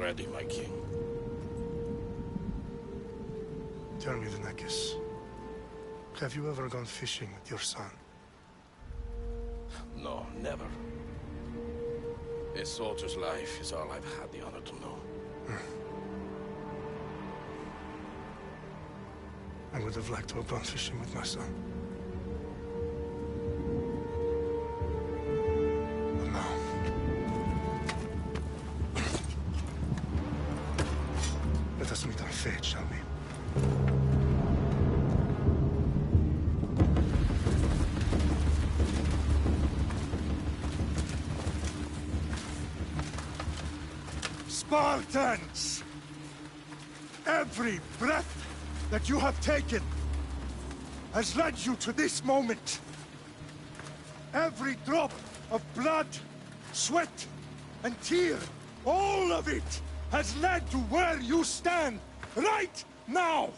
ready, my king. Tell me, Venekis, have you ever gone fishing with your son? No, never. A soldier's life is all I've had the honor to know. I would have liked to have gone fishing with my son. But now... let us meet our fate, shall we? Spartans! Every breath that you have taken has led you to this moment. Every drop of blood, sweat, and tear, all of it has led to where you stand right now.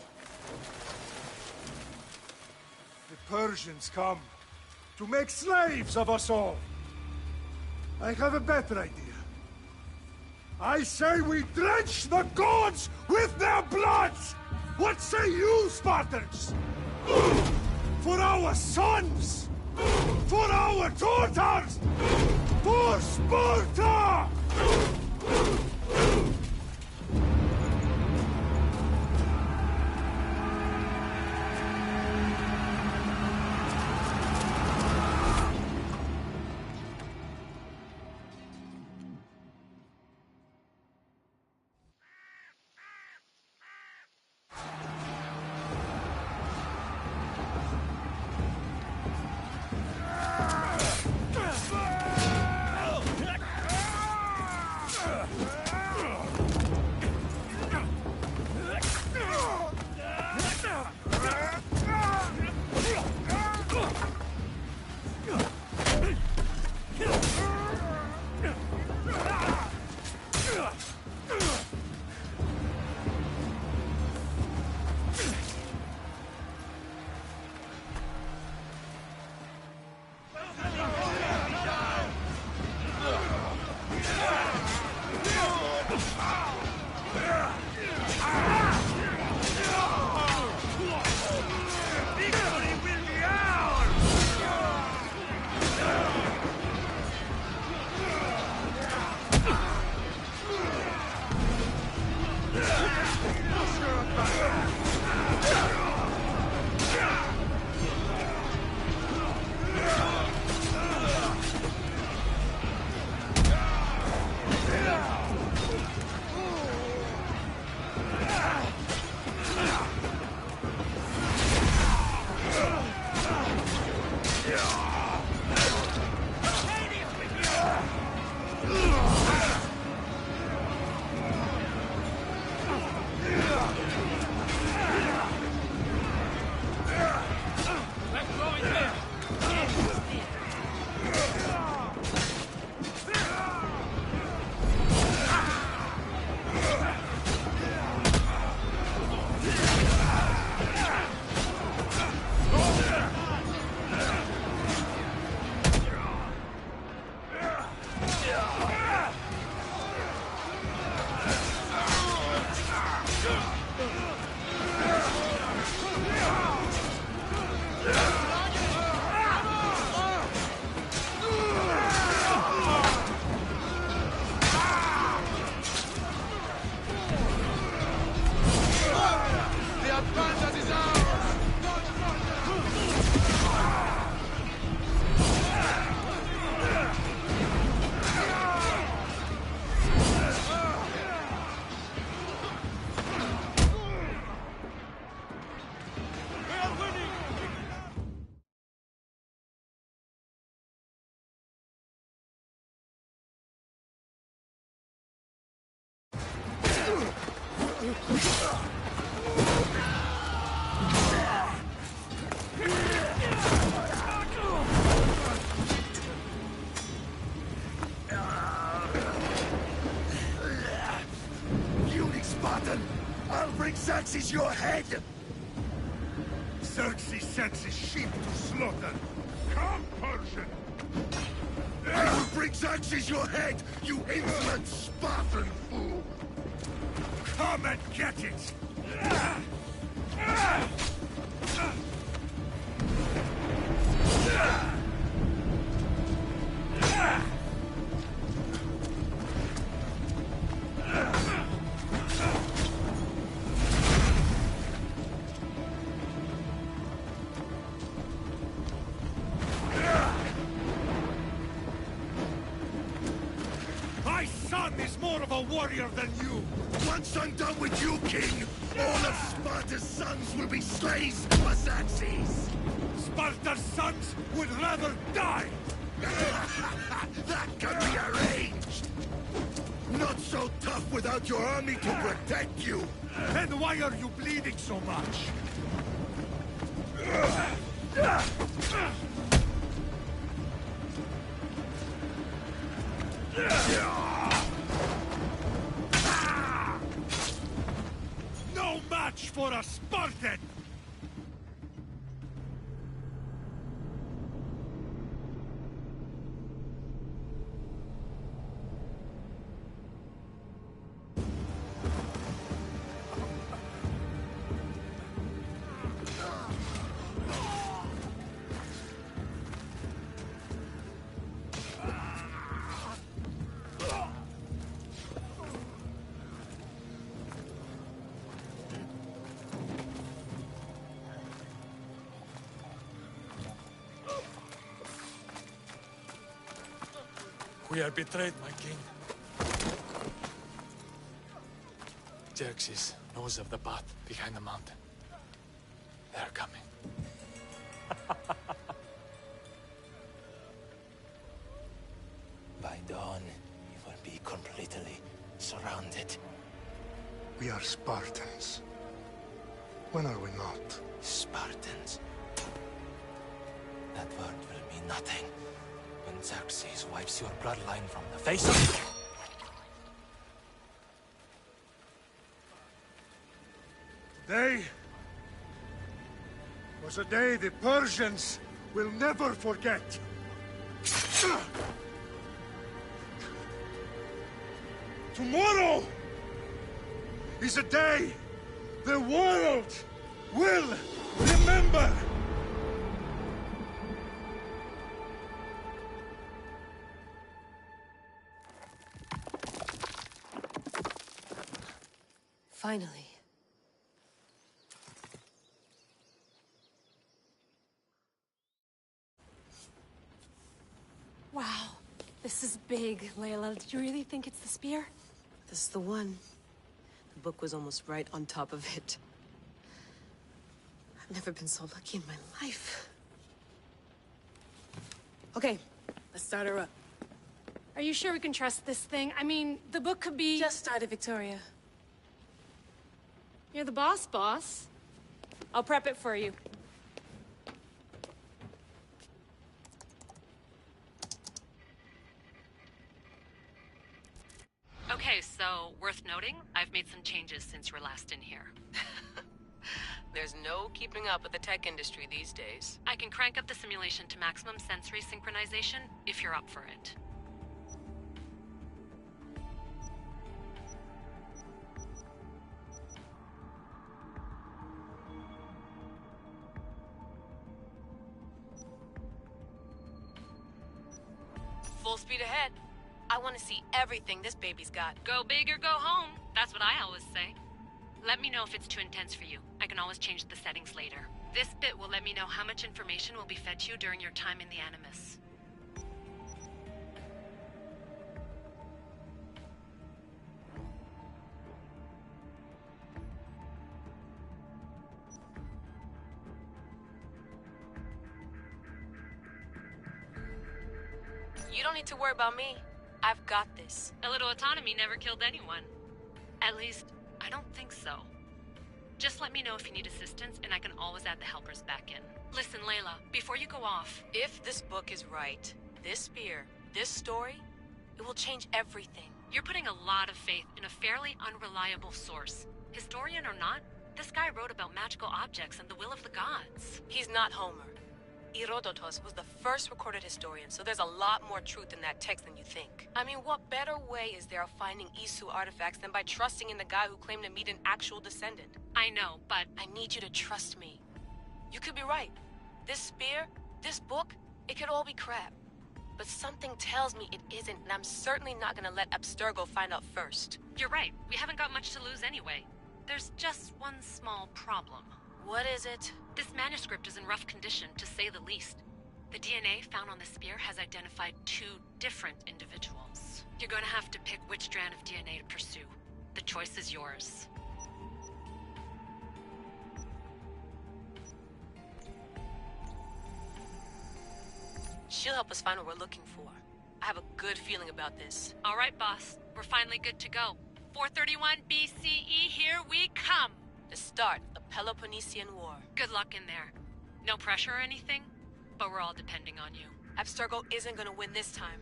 The Persians come to make slaves of us all. I have a better idea. I say we drench the gods with their blood! What say you, Spartans? For our sons! For our daughters! For Sparta! Xerxes your head! Xerxes sends his sheep to slaughter. Come, Persian! I will bring Xerxes your head, you insolent Spartan fool! Come and get it! My son is more of a warrior than you! Once I'm done with you, King, all of Sparta's sons will be slaves for Xerxes! Sparta's sons would rather die! That can be arranged! Not so tough without your army to protect you! Then why are you bleeding so much? No match for a Spartan! We are betrayed, my king. Xerxes knows of the path behind the mountain. They're coming. By dawn, you will be completely surrounded. We are Spartans. When are we not? Spartans. That word will mean nothing when Xerxes wipes your bloodline from the face of... Day was a day the Persians will never forget. Tomorrow is a day the world will remember. Finally. Wow, this is big, Layla. Did you really think it's the spear? This is the one. The book was almost right on top of it. I've never been so lucky in my life. Okay, let's start her up. Are you sure we can trust this thing? I mean, the book could be... Just started, Victoria. You're the boss. I'll prep it for you. Okay, so, worth noting, I've made some changes since you were last in here. There's no keeping up with the tech industry these days. I can crank up the simulation to maximum sensory synchronization, if you're up for it. Full speed ahead. I want to see everything this baby's got. Go big or go home. That's what I always say. Let me know if it's too intense for you. I can always change the settings later. This bit will let me know how much information will be fed to you during your time in the Animus. You don't need to worry about me. I've got this. A little autonomy never killed anyone. At least, I don't think so. Just let me know if you need assistance, and I can always add the helpers back in. Listen, Layla, before you go off... If this book is right, this spear, this story, it will change everything. You're putting a lot of faith in a fairly unreliable source. Historian or not, this guy wrote about magical objects and the will of the gods. He's not Homer. Herodotus was the first recorded historian, so there's a lot more truth in that text than you think. I mean, what better way is there of finding Isu artifacts than by trusting in the guy who claimed to meet an actual descendant? I know, but I need you to trust me. You could be right. This spear, this book, it could all be crap. But something tells me it isn't, and I'm certainly not gonna let Abstergo find out first. you're right. We haven't got much to lose anyway. There's just one small problem. What is it? This manuscript is in rough condition, to say the least. The DNA found on the spear has identified 2 different individuals. You're gonna have to pick which strand of DNA to pursue. The choice is yours. She'll help us find what we're looking for. I have a good feeling about this. All right, boss. We're finally good to go. 431 BCE, here we come! The start of the Peloponnesian War. Good luck in there. No pressure or anything, but we're all depending on you. Abstergo isn't gonna win this time.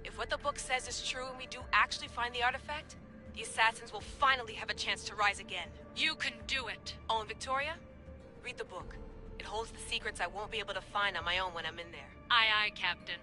If what the book says is true and we do actually find the artifact, the assassins will finally have a chance to rise again. You can do it! Oh, and Victoria? Read the book. It holds the secrets I won't be able to find on my own when I'm in there. Aye, aye, Captain.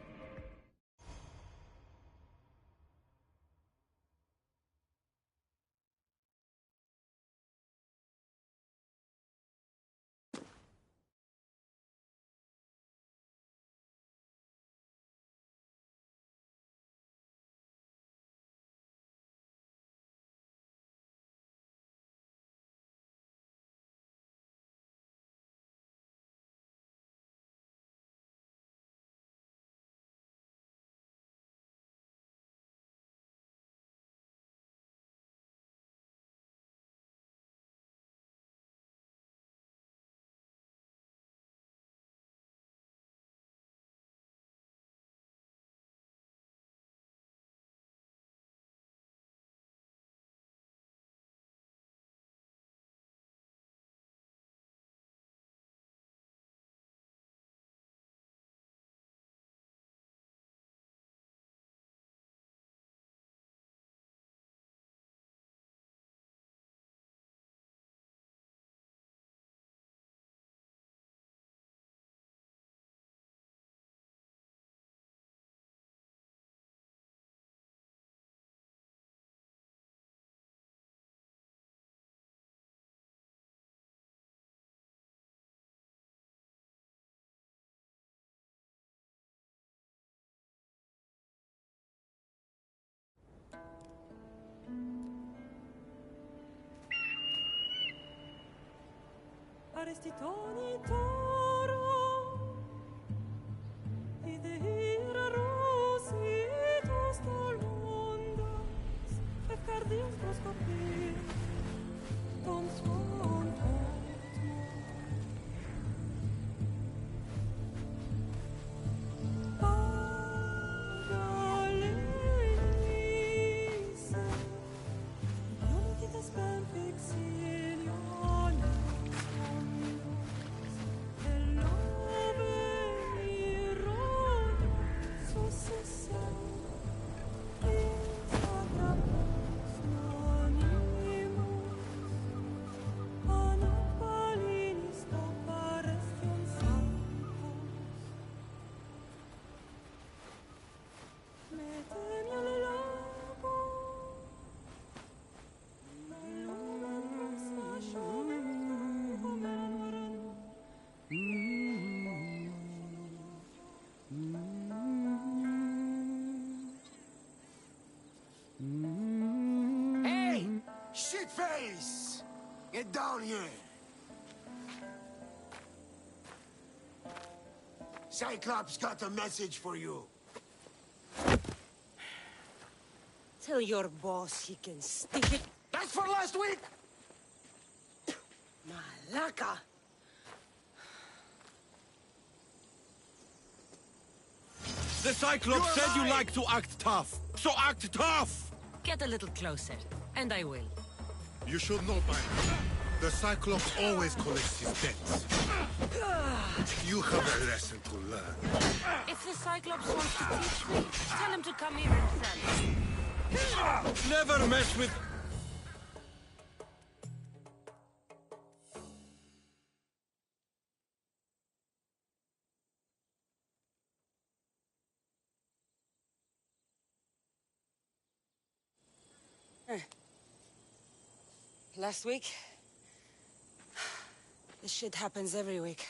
Arestitoni toro ide ira rositos tolondas et cardius proscopir tom svon Shitface! Get down here! Cyclops got a message for you. Tell your boss he can stick it. That's for last week! Malaka! The Cyclops said you like to act tough, so act tough! Get a little closer, and I will. You should know by now. The Cyclops always collects his debts. You have a lesson to learn. If the Cyclops wants to teach me, tell him to come here himself. Never mess with... Last week? This shit happens every week.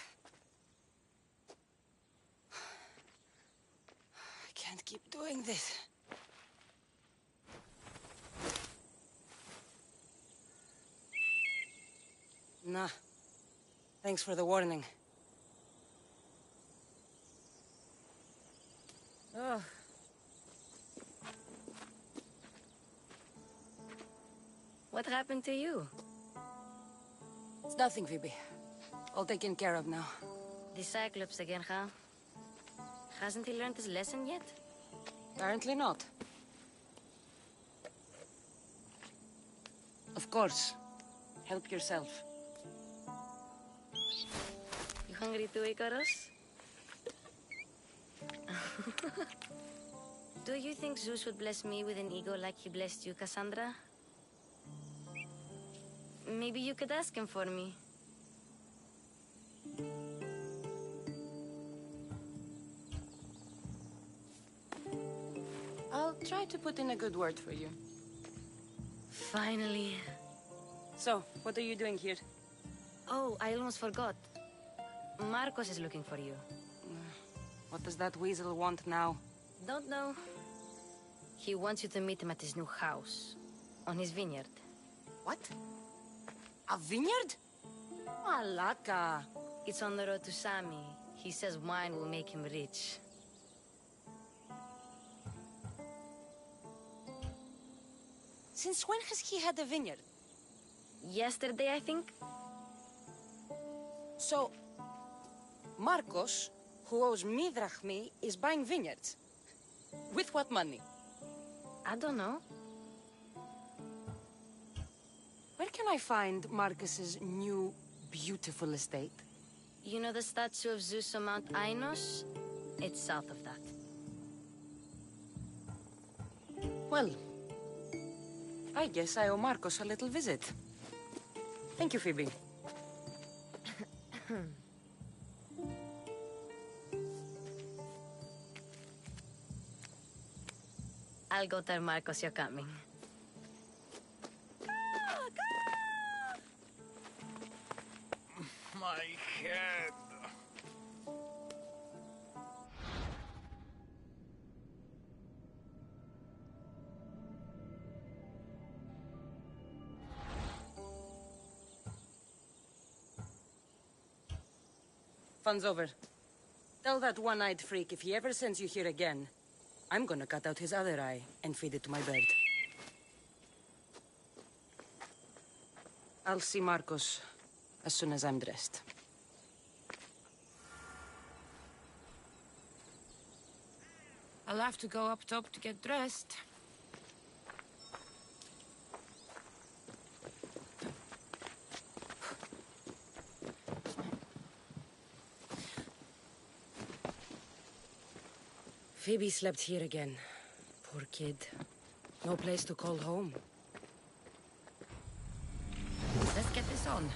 I can't keep doing this. Nah. Thanks for the warning. Oh. What happened to you? It's nothing, Phoebe. All taken care of now. The Cyclops again, huh? Hasn't he learned his lesson yet? Apparently not. Of course. Help yourself. You hungry too, Icarus? Do you think Zeus would bless me with an ego like he blessed you, Cassandra? Maybe you could ask him for me. I'll try to put in a good word for you. Finally. So, what are you doing here? Oh, I almost forgot. Marcos is looking for you. What does that weasel want now? Don't know. He wants you to meet him at his new house. On his vineyard. What? A vineyard? Malaka. It's on the road to Sami. He says wine will make him rich. Since when has he had a vineyard? Yesterday, I think? So, Marcos, who owes me drachmi, is buying vineyards. With what money? I don't know. Where can I find Marcus's new, beautiful estate? You know the statue of Zeus on Mount Ainos? It's south of that. Well, I guess I owe Marcos a little visit. Thank you, Phoebe. I'll go tell Marcos you're coming. My head. Fun's over. Tell that one-eyed freak if he ever sends you here again, I'm gonna cut out his other eye and feed it to my bird. I'll see Marcos as soon as I'm dressed. I'll have to go up top to get dressed. Phoebe slept here again. Poor kid. No place to call home. Let's get this on.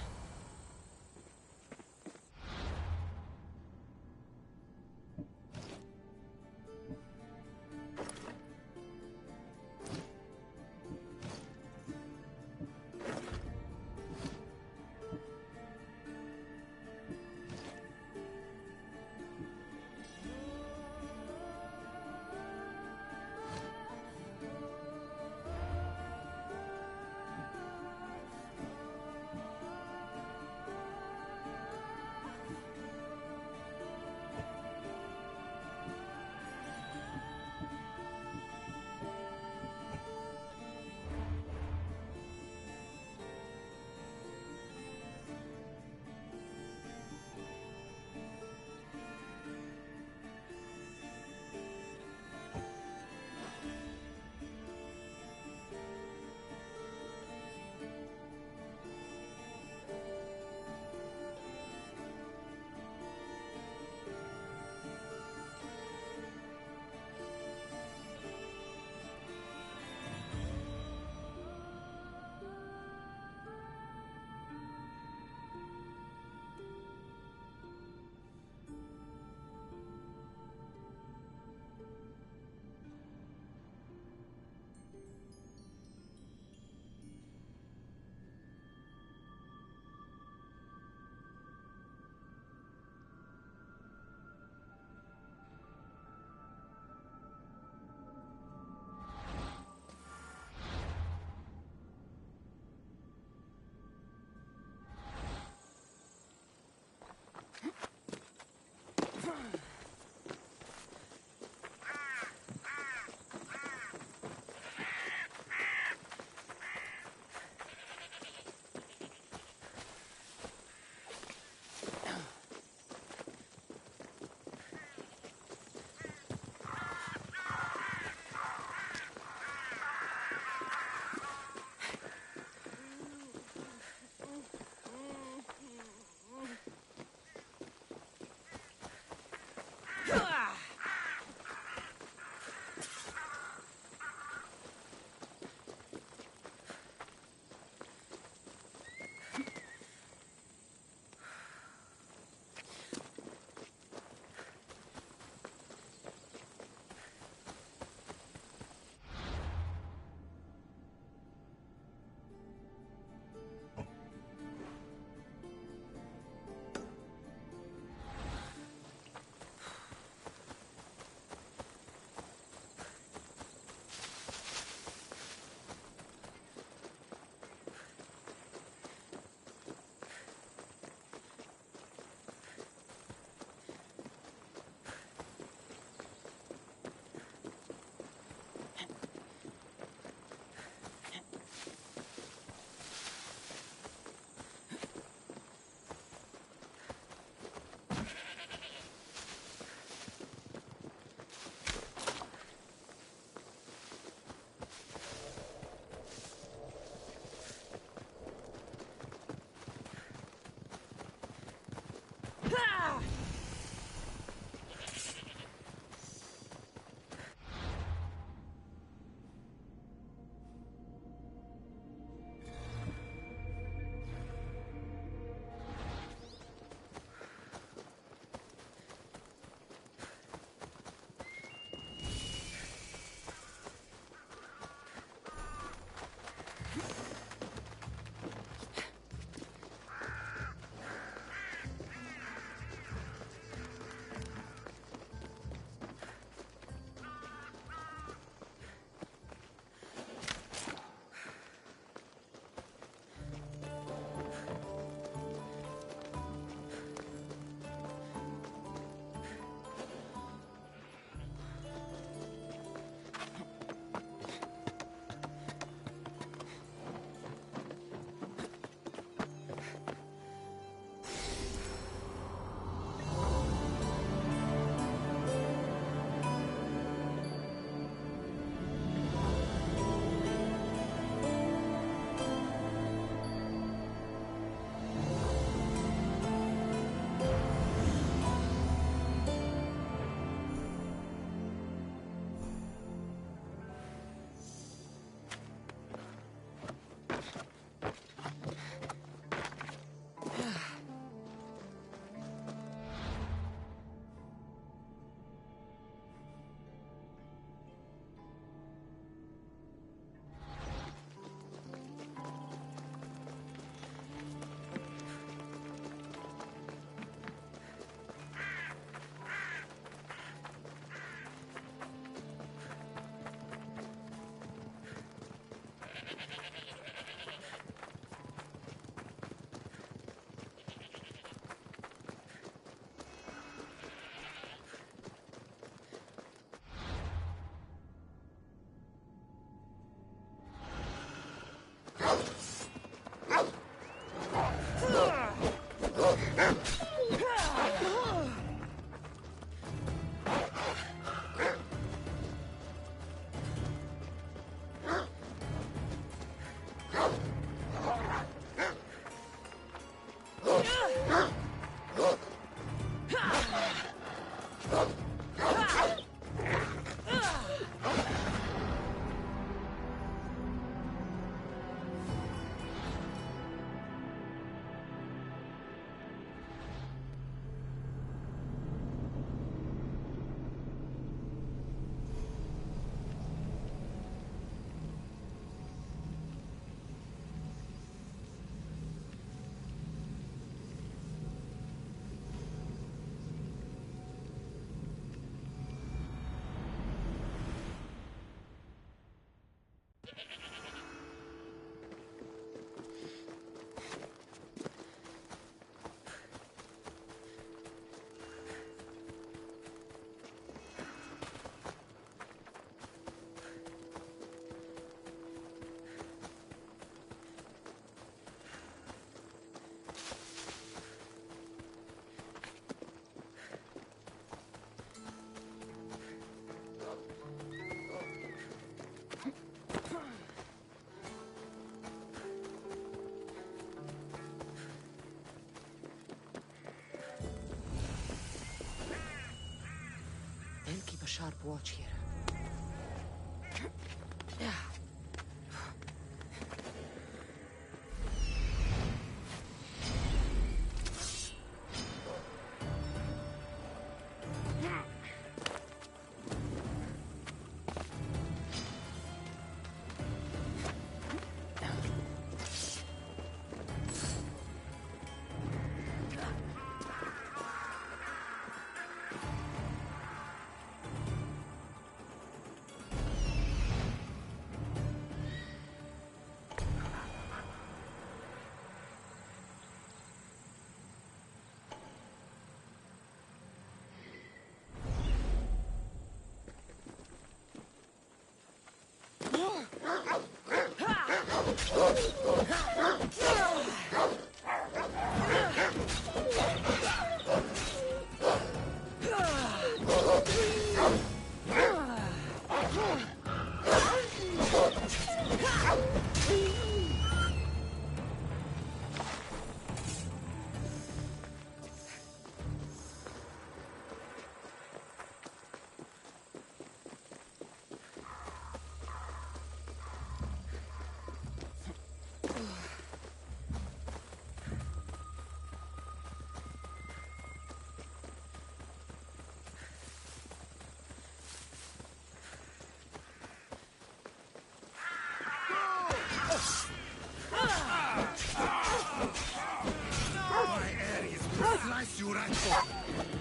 They'll keep a sharp watch here.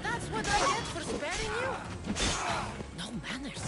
That's what I get for sparing you? No manners.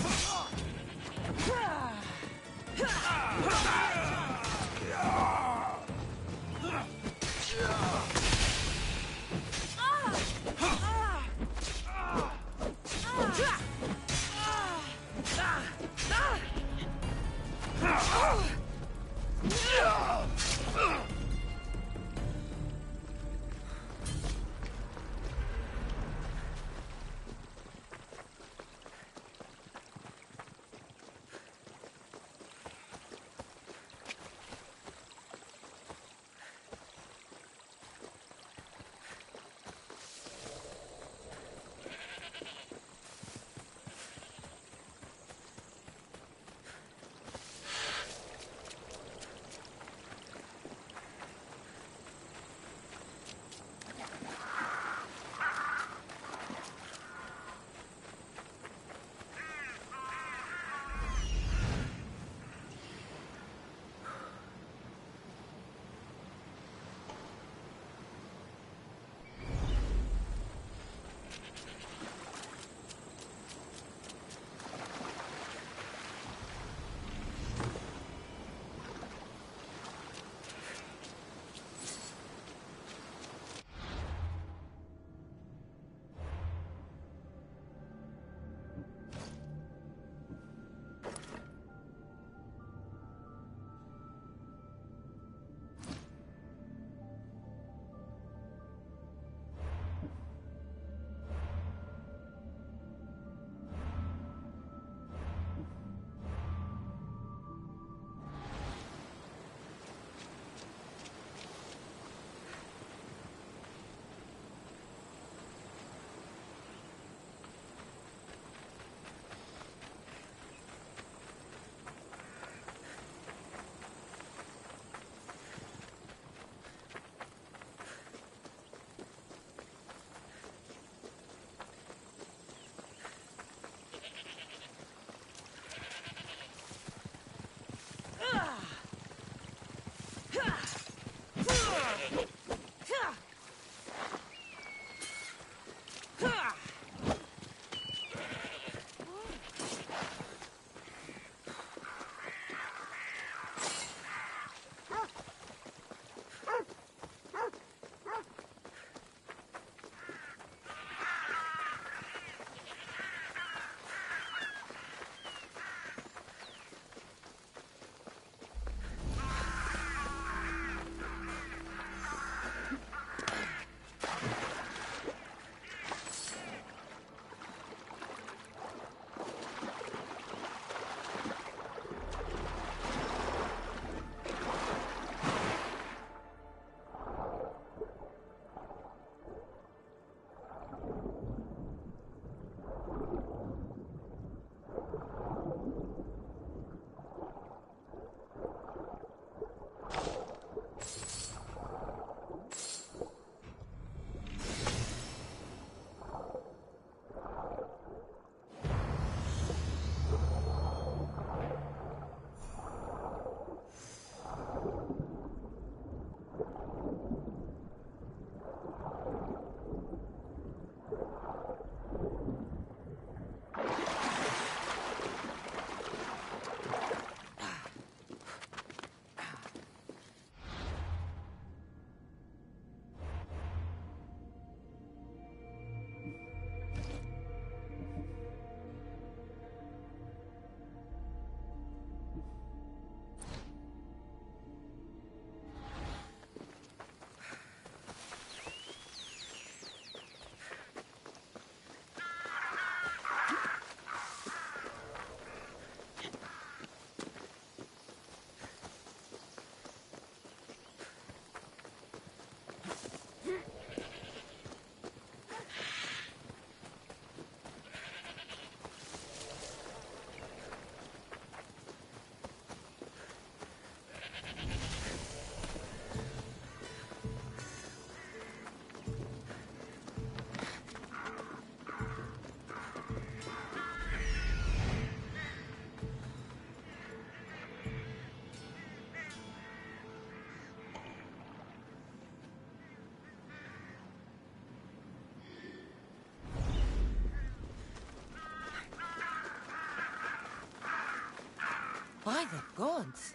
By the gods!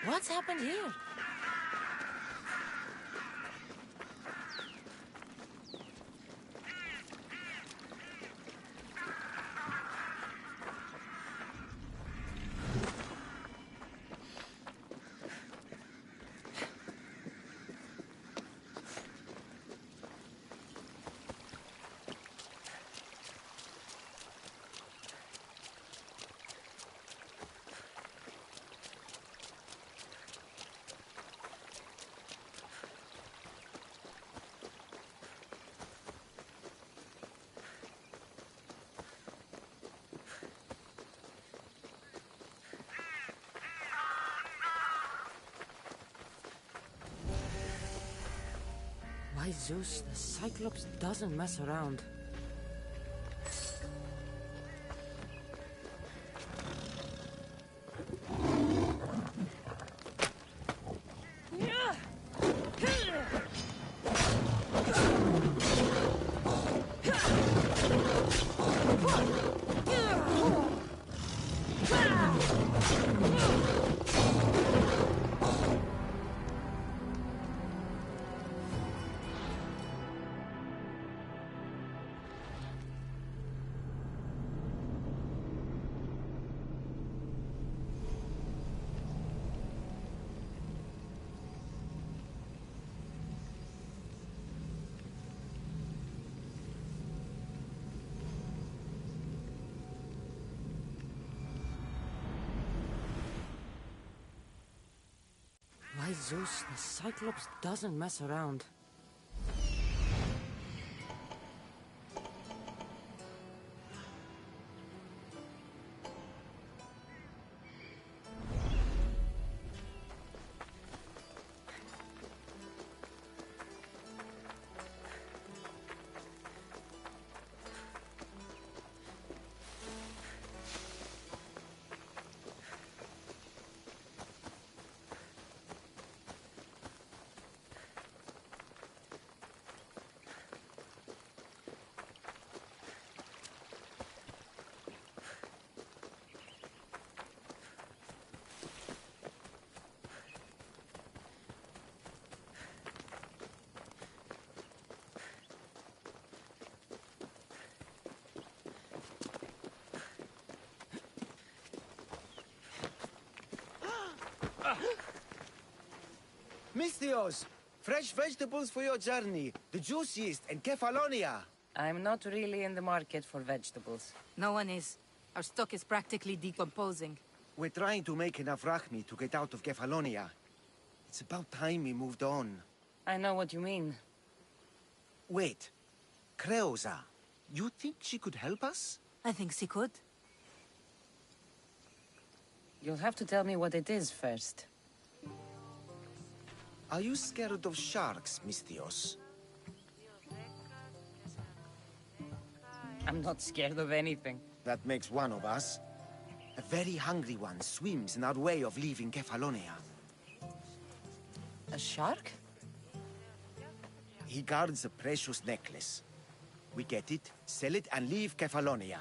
What's happened here? By Zeus, the Cyclops doesn't mess around. By Zeus, the Cyclops doesn't mess around. Misthios! Fresh vegetables for your journey. The juiciest in Kefalonia. I'm not really in the market for vegetables. No one is. Our stock is practically decomposing. We're trying to make enough rachmi to get out of Kefalonia. It's about time we moved on. I know what you mean. Wait. Creosa. You think she could help us? I think she could. You'll have to tell me what it is first. Are you scared of sharks, Misthios? I'm not scared of anything. That makes one of us. A very hungry one swims in our way of leaving Kefalonia. A shark? He guards a precious necklace. We get it, sell it, and leave Kefalonia.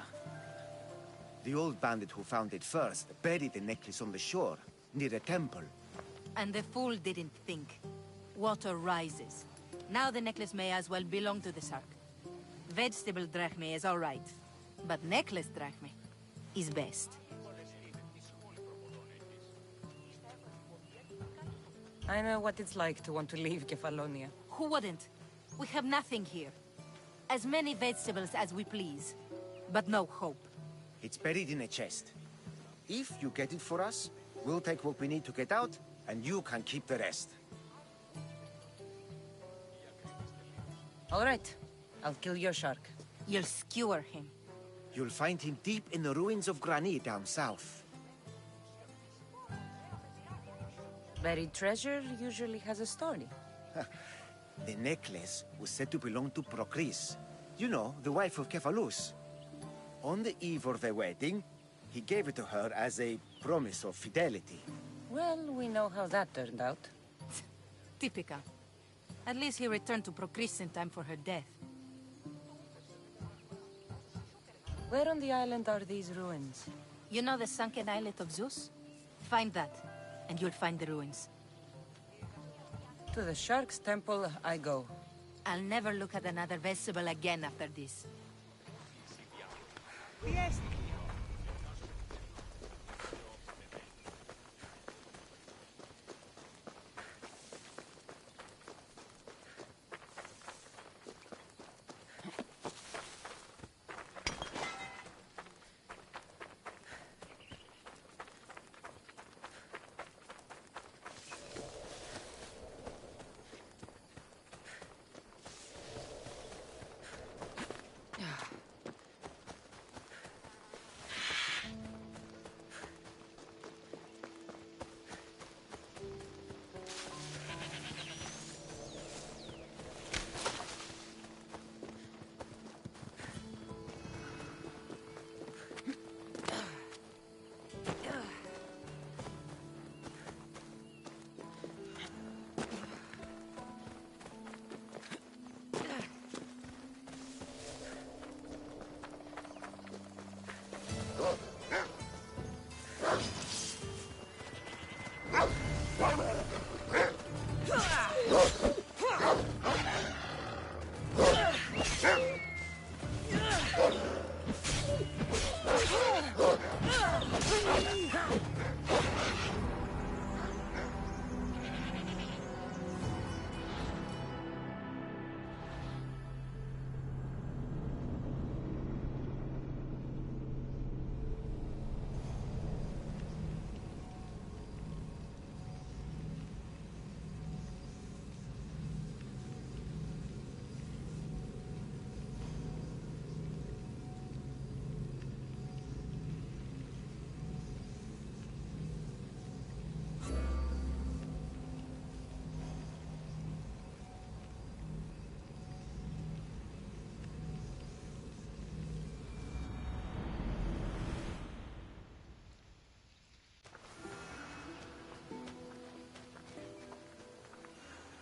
The old bandit who found it first buried the necklace on the shore, near a temple. And the fool didn't think. Water rises. Now the necklace may as well belong to the shark. Vegetable drachme is all right, but necklace drachme is best. I know what it's like to want to leave Kefalonia. Who wouldn't? We have nothing here. As many vegetables as we please, but no hope. It's buried in a chest. If you get it for us, we'll take what we need to get out, and you can keep the rest. All right. I'll kill your shark. You'll skewer him. You'll find him deep in the ruins of Granit down south. Buried treasure usually has a story. The necklace was said to belong to Procris. You know, the wife of Cephalus. On the eve of their wedding, he gave it to her as a promise of fidelity. Well, we know how that turned out. Typical. At least he returned to Procris in time for her death. Where on the island are these ruins? You know the sunken islet of Zeus? Find that, and you'll find the ruins. To the Shark's Temple I go. I'll never look at another vestibule again after this.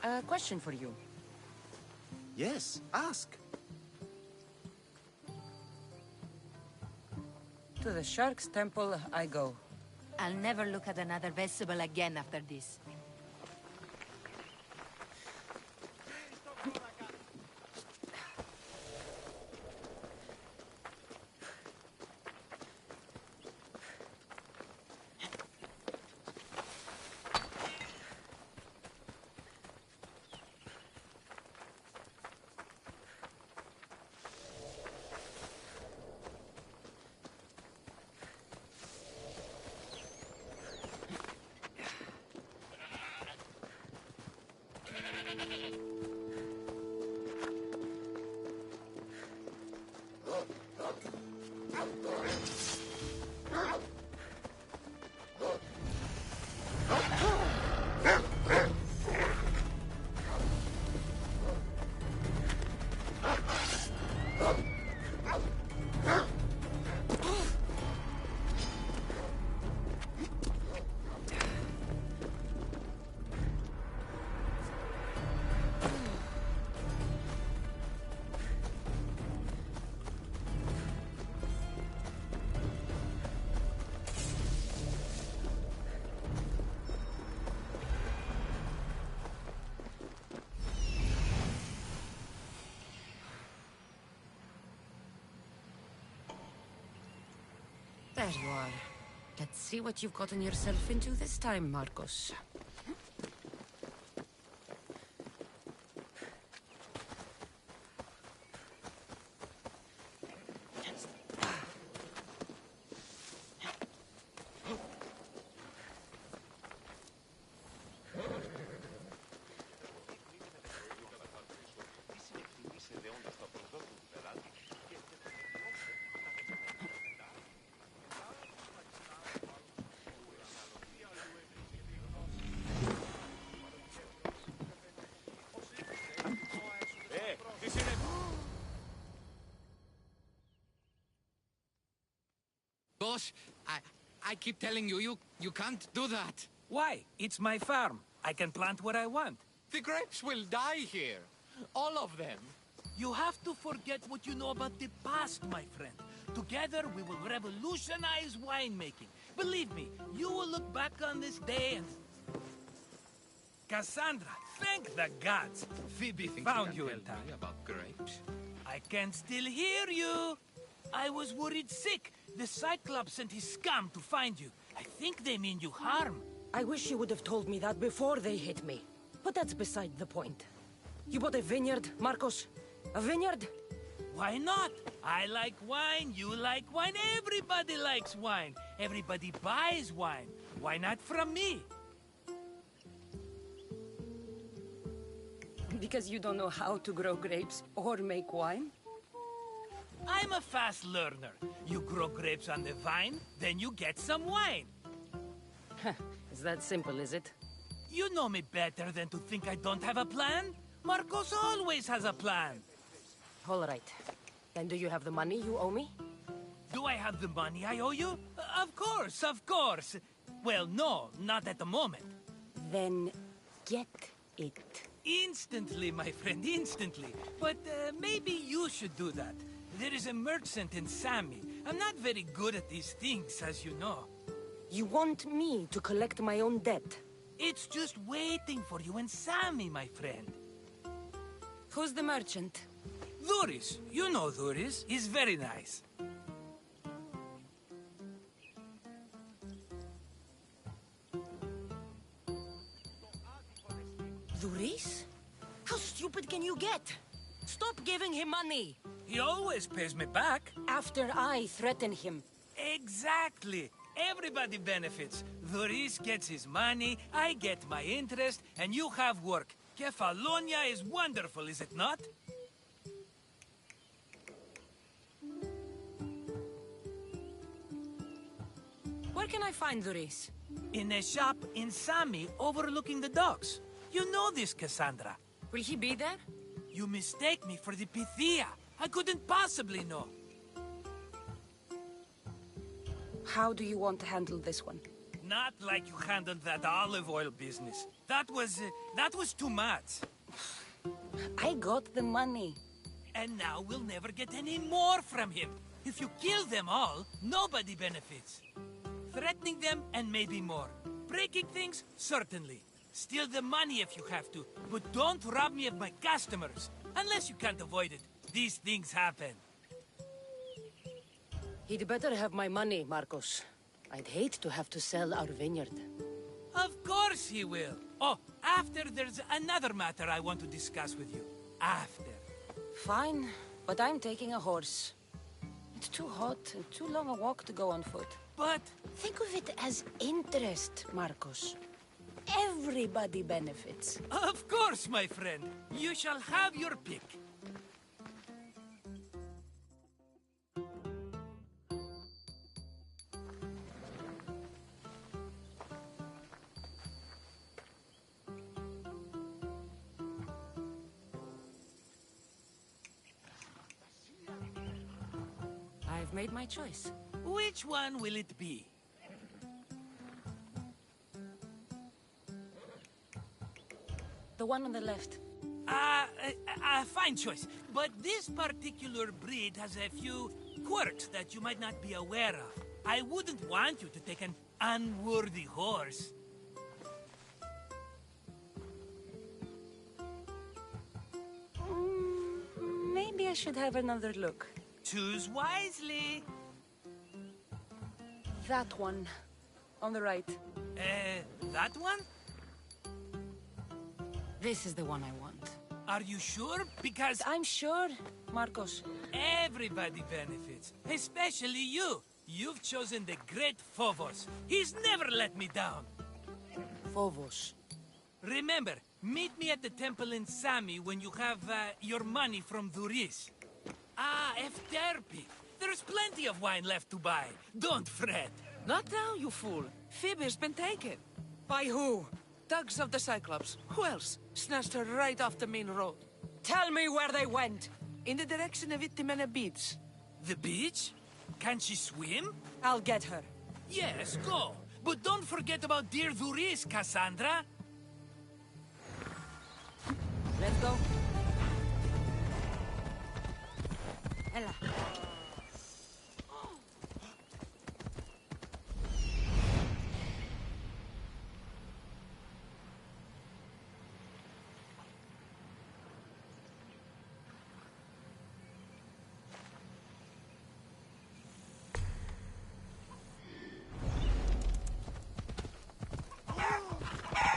A question for you. Yes, ask. To the Shark's Temple I go. I'll never look at another vestibule again after this. There you are. Let's see what you've gotten yourself into this time, Marcos. Boss, I keep telling you, you can't do that. Why? It's my farm. I can plant what I want. The grapes will die here. All of them. You have to forget what you know about the past, my friend. Together, we will revolutionize winemaking. Believe me, you will look back on this day and... Cassandra, thank the gods! Phoebe found you in time. About grapes? I can still hear you! I was worried sick. The Cyclops sent his scum to find you. I think they mean you harm. I wish you would have told me that before they hit me. But that's beside the point. You bought a vineyard, Marcos? A vineyard? Why not? I like wine, you like wine, everybody likes wine. Everybody buys wine. Why not from me? Because you don't know how to grow grapes or make wine? I'm a fast learner. You grow grapes on the vine, then you get some wine. Is that simple, is it? You know me better than to think I don't have a plan. Marcos always has a plan. All right. And do you have the money you owe me? Do I have the money I owe you? Of course, of course. Well, no, not at the moment. Then get it. Instantly, my friend, instantly. But maybe you should do that. There is a merchant in Sami. I'm not very good at these things, as you know. You want me to collect my own debt? It's just waiting for you in Sami, my friend. Who's the merchant? Dhuris. You know Dhuris. He's very nice. Dhuris? How stupid can you get? Stop giving him money! He always pays me back. After I threaten him. Exactly. Everybody benefits. Dhuris gets his money, I get my interest, and you have work. Kefalonia is wonderful, is it not? Where can I find Dhuris? In a shop in Sami, overlooking the docks. You know this, Cassandra. Will he be there? You mistake me for the Pythia. I couldn't possibly know. How do you want to handle this one? Not like you handled that olive oil business. That was too much. I got the money. And now we'll never get any more from him. If you kill them all, nobody benefits. Threatening them, and maybe more. Breaking things, certainly. Steal the money if you have to, but don't rob me of my customers. Unless you can't avoid it. These things happen. He'd better have my money, Marcos. I'd hate to have to sell our vineyard. Of course he will. Oh, after there's another matter I want to discuss with you. After. Fine, but I'm taking a horse. It's too hot and too long a walk to go on foot. But... think of it as interest, Marcos. Everybody benefits. Of course, my friend. You shall have your pick. I've made my choice. Which one will it be? The one on the left. Fine choice. But this particular breed has a few quirks that you might not be aware of. I wouldn't want you to take an unworthy horse. Maybe I should have another look. Choose wisely. That one. On the right. That one? This is the one I want. Are you sure? Because... I'm sure, Marcos. Everybody benefits. Especially you. You've chosen the great Phobos. He's never let me down. Phobos. Remember, meet me at the temple in Sami when you have your money from Dhuris. Efterpi. There's plenty of wine left to buy. Don't fret. Not now, you fool. Phoebe's been taken. By who? Thugs of the Cyclops. Who else? Snatched her right off the main road. Tell me where they went. In the direction of Itimena Beach. The beach? Can she swim? I'll get her. Yes, go. But don't forget about dear Dhuris, Cassandra. Let's go. Έλα.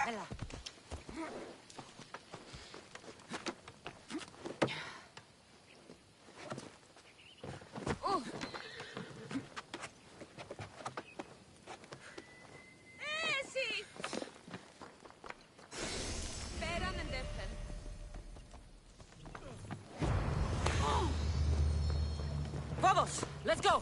Έλα. Εσύ! Πέραν εντεύθεν. Vamos! Let's go!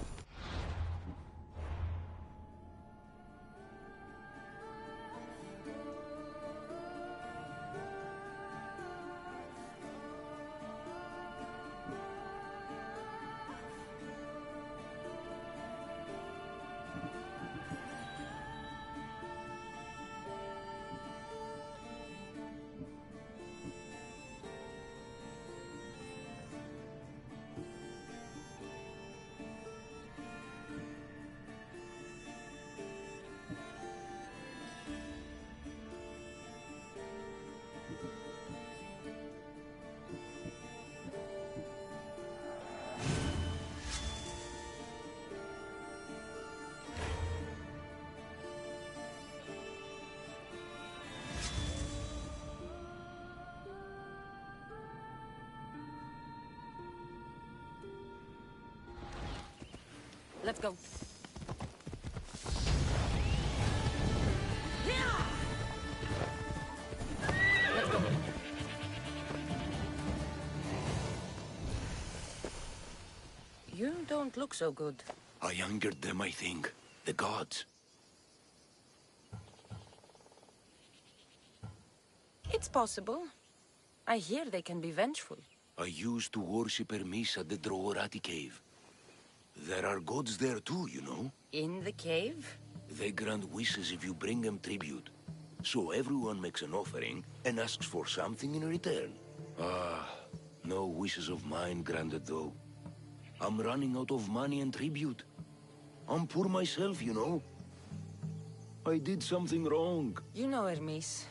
Let's go. Let's go. You don't look so good. I angered them, I think. The gods. It's possible. I hear they can be vengeful. I used to worship Hermes at the Droorati cave. There are gods there too, you know. In the cave? They grant wishes if you bring them tribute. So everyone makes an offering and asks for something in return. Ah, no wishes of mine granted though. I'm running out of money and tribute. I'm poor myself, you know. I did something wrong. You know Hermes.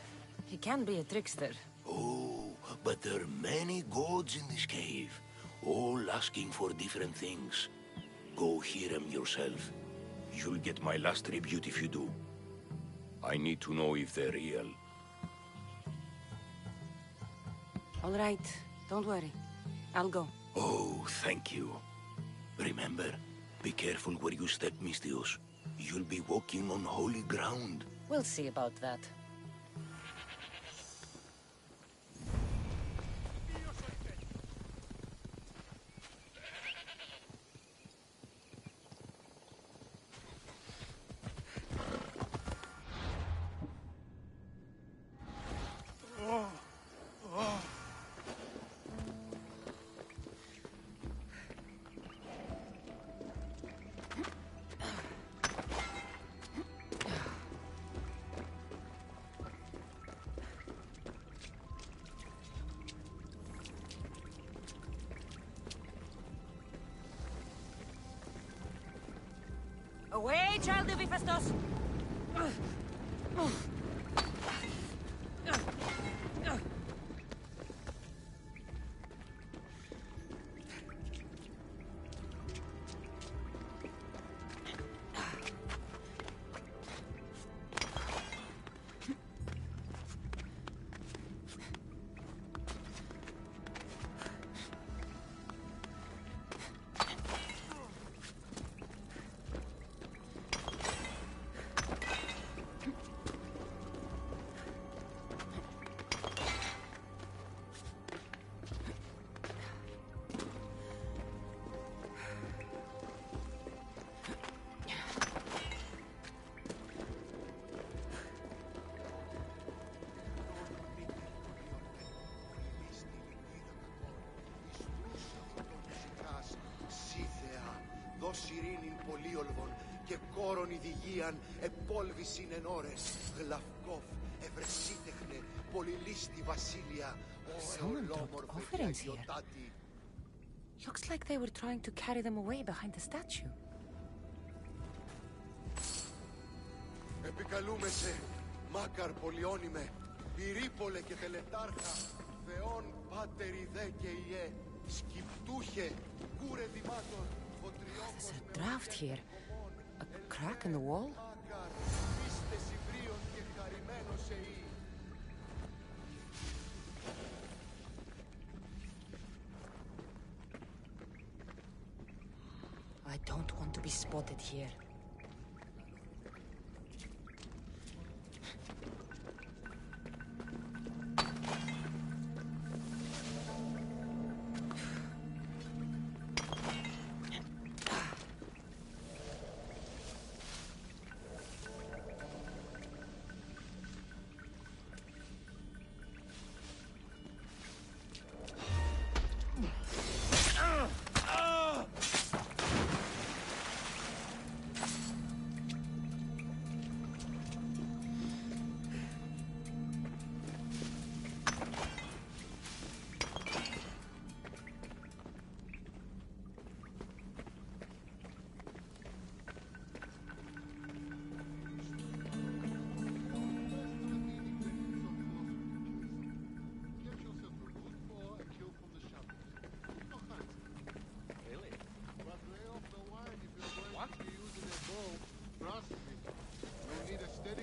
He can be a trickster. Oh, but there are many gods in this cave, all asking for different things. Go hear them yourself. You'll get my last tribute if you do. I need to know if they're real. All right. Don't worry. I'll go. Oh, thank you. Remember, be careful where you step, Mistios. You'll be walking on holy ground. We'll see about that. Away, child of Hephaestus! Δώσ' ειρήνην πολύολβων και κόρον ειδηγίαν επόλβησιν εν ώρες. Γλαυκόφ, ευρεσίτεχνε, πολυλίστη βασίλεια, Someone dropped offerings here. Looks like they were trying to carry them away behind the statue. Επικαλούμεσαι, Μάκαρ πολιώνυμε, πυρήπολε και τελετάρχα, Θεόν πάτερ δε και ιέ, σκυπτούχε, κούρε δημάτων, There's a draft here. A crack in the wall? Μάκαρ, είστε συμπρίον και χαρημένος εή. I don't want to be spotted here.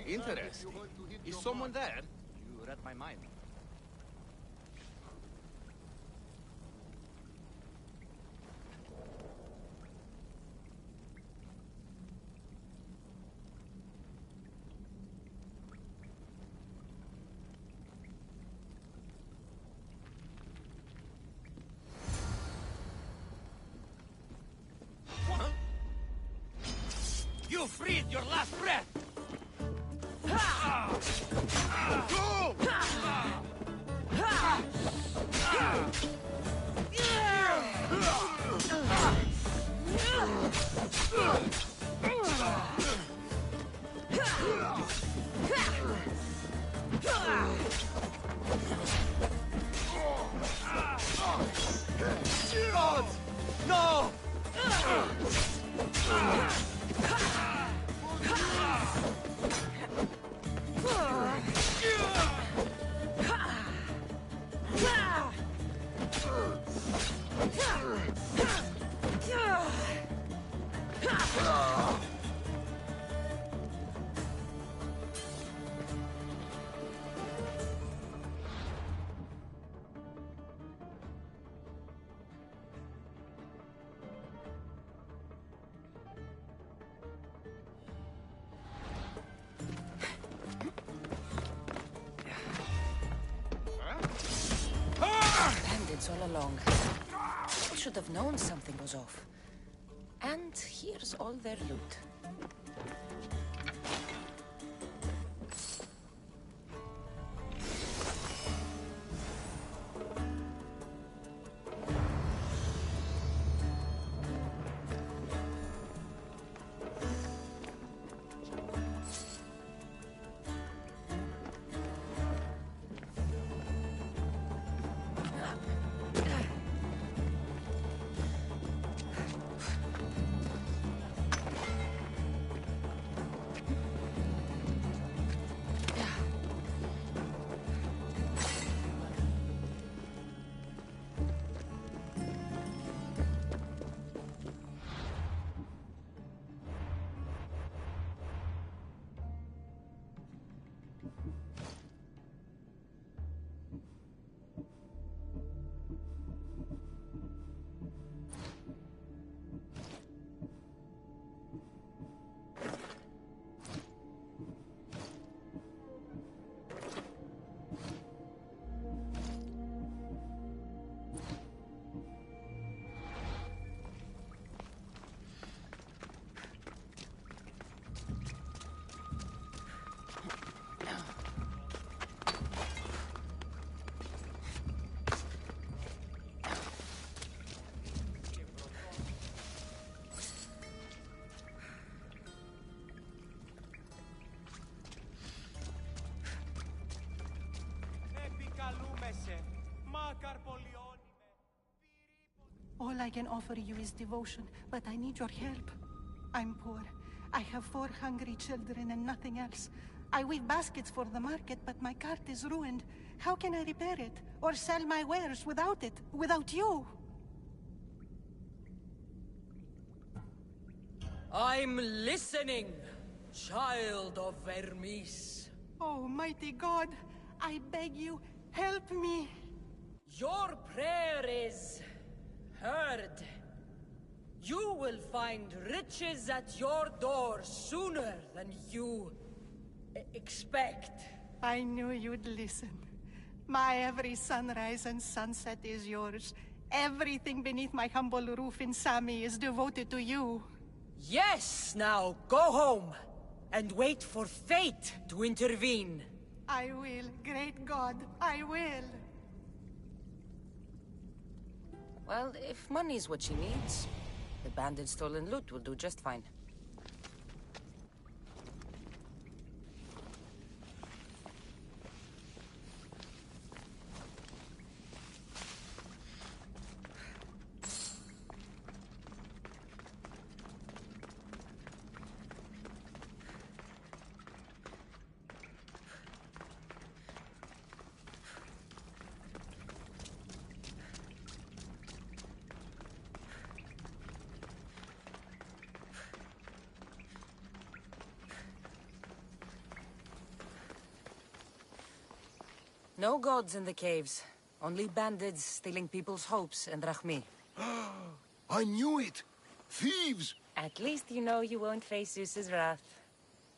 Interesting. Is someone there? You read my mind. You freed your last breath! No! Bandits all along. People should have known something was off. And here's all their loot. All I can offer you is devotion, but I need your help. I'm poor. I have 4 hungry children and nothing else. I weave baskets for the market, but my cart is ruined. How can I repair it? Or sell my wares without it? Without you? I'm listening, child of Vermis. Oh, mighty God, I beg you, help me. Your prayer is heard. You will find riches at your door sooner than you expect. I knew you'd listen. My every sunrise and sunset is yours. Everything beneath my humble roof in Sami is devoted to you. Yes, now go home and wait for fate to intervene. I will, great God, I will. Well, if money's what she needs, the bandit's stolen loot will do just fine. No gods in the caves. Only bandits stealing people's hopes and Rahmi. I knew it! Thieves! At least you know you won't face Zeus's wrath.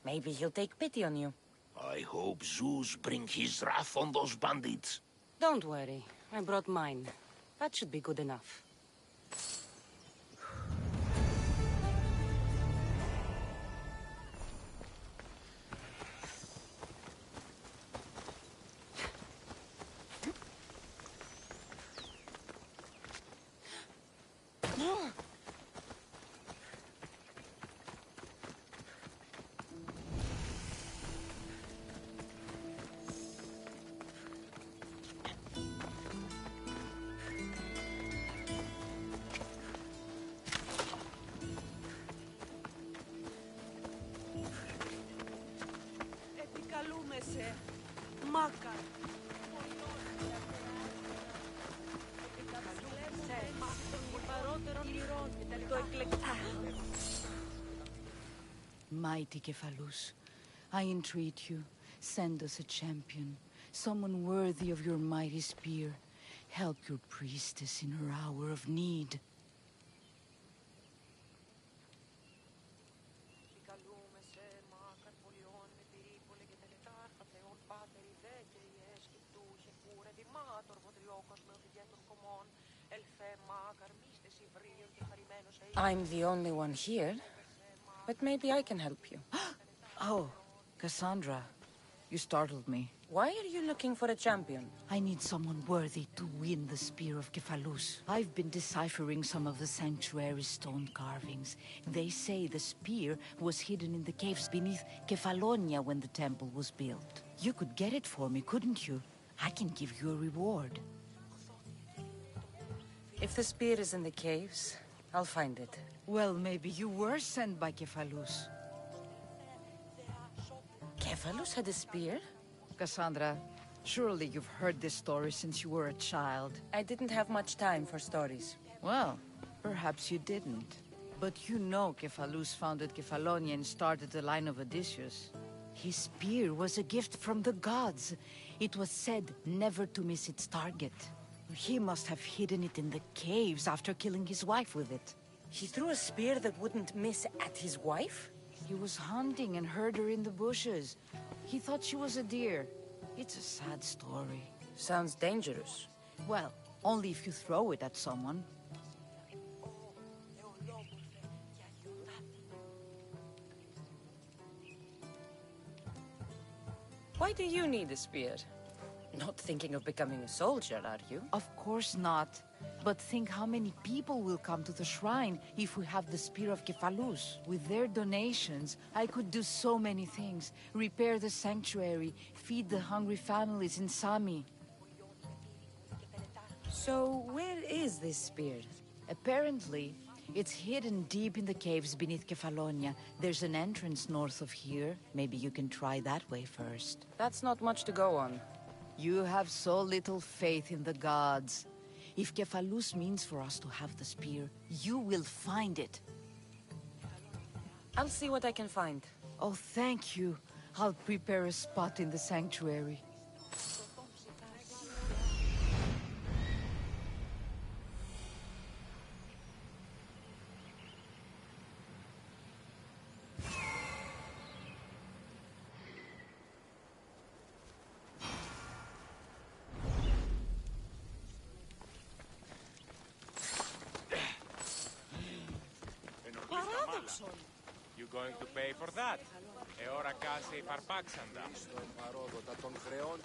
Maybe he'll take pity on you. I hope Zeus bring his wrath on those bandits. Don't worry. I brought mine. That should be good enough. Επικαλούμεσαι, Μάκα. Mighty Cephalus, I entreat you, send us a champion, someone worthy of your mighty spear. Help your priestess in her hour of need. I'm the only one here, but maybe I can help you. Oh, Cassandra, you startled me. Why are you looking for a champion? I need someone worthy to win the Spear of Cephalus. I've been deciphering some of the sanctuary's stone carvings. They say the spear was hidden in the caves beneath Kefalonia when the temple was built. You could get it for me, couldn't you? I can give you a reward. If the spear is in the caves, I'll find it. Well, maybe you were sent by Cephalus. Cephalus had a spear? Cassandra, surely you've heard this story since you were a child. I didn't have much time for stories. Well, perhaps you didn't. But you know Cephalus founded Kefalonia and started the line of Odysseus. His spear was a gift from the gods. It was said never to miss its target. He must have hidden it in the caves after killing his wife with it. He threw a spear that wouldn't miss at his wife? He was hunting and heard her in the bushes. He thought she was a deer. It's a sad story. Sounds dangerous. Well, only if you throw it at someone. Why do you need a spear? Not thinking of becoming a soldier, are you? Of course not. But think how many people will come to the shrine if we have the Spear of Cephalus. With their donations, I could do so many things. Repair the sanctuary, feed the hungry families in Sami. So, where is this spear? Apparently, it's hidden deep in the caves beneath Kefalonia. There's an entrance north of here. Maybe you can try that way first. That's not much to go on. You have so little faith in the gods. If Kefalus means for us to have the spear, you will find it. I'll see what I can find. Oh, thank you. I'll prepare a spot in the sanctuary. You going to pay for that? Εώρα κάσε υπαρπάξαντα. Στο παρόδοτα των χρεών.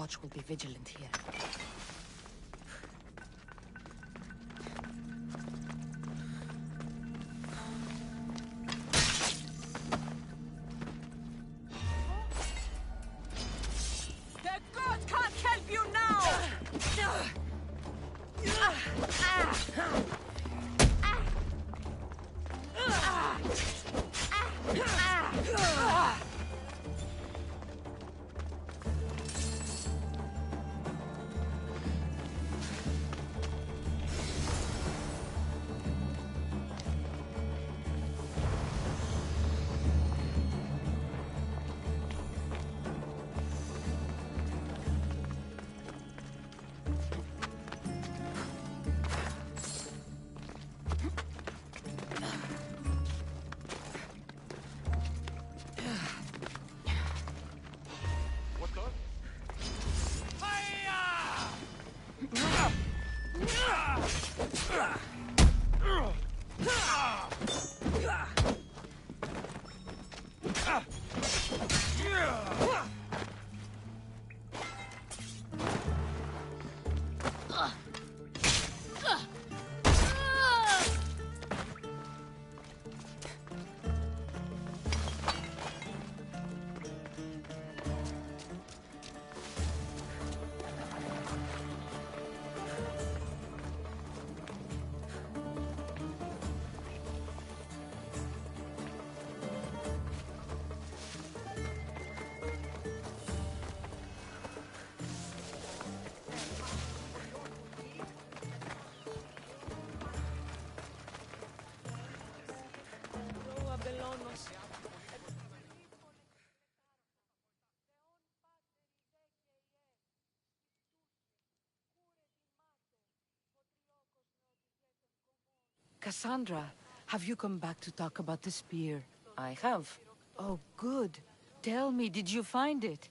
watch will be vigilant here. The gods can't help you now! Cassandra, have you come back to talk about the spear? I have. Oh, good. Tell me, did you find it?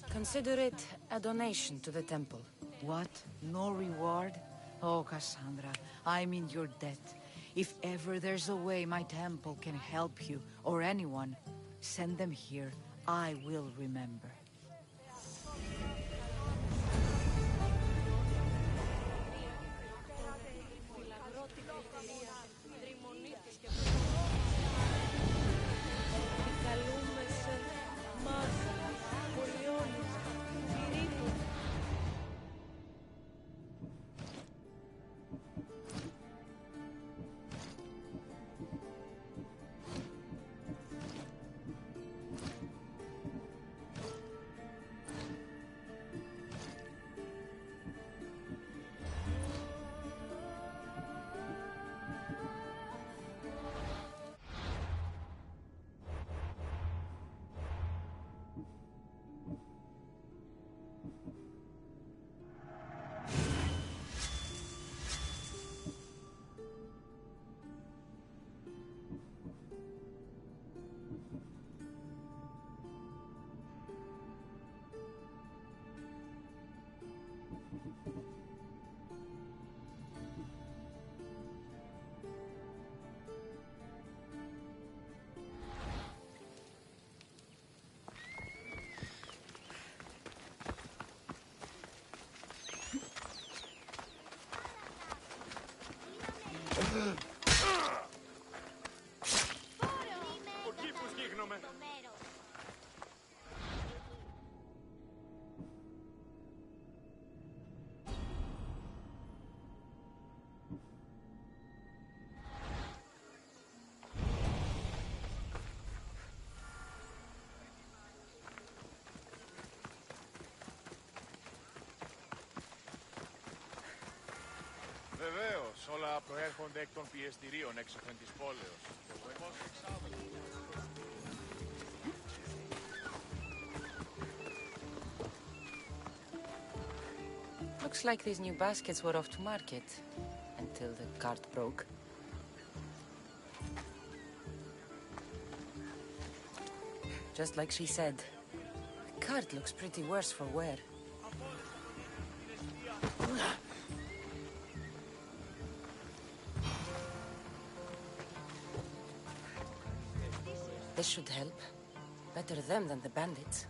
Consider it a donation to the temple. What? No reward? Oh, Cassandra, I'm in your debt. If ever there's a way my temple can help you, or anyone, send them here. I will remember. Βεβαίως, όλα προέρχονται εκ των πιεστηρίων έξωθεν της πόλεως. Looks like these new baskets were off to market until the cart broke. Just like she said, the cart looks pretty worse for wear. This should help. Better them than the bandits.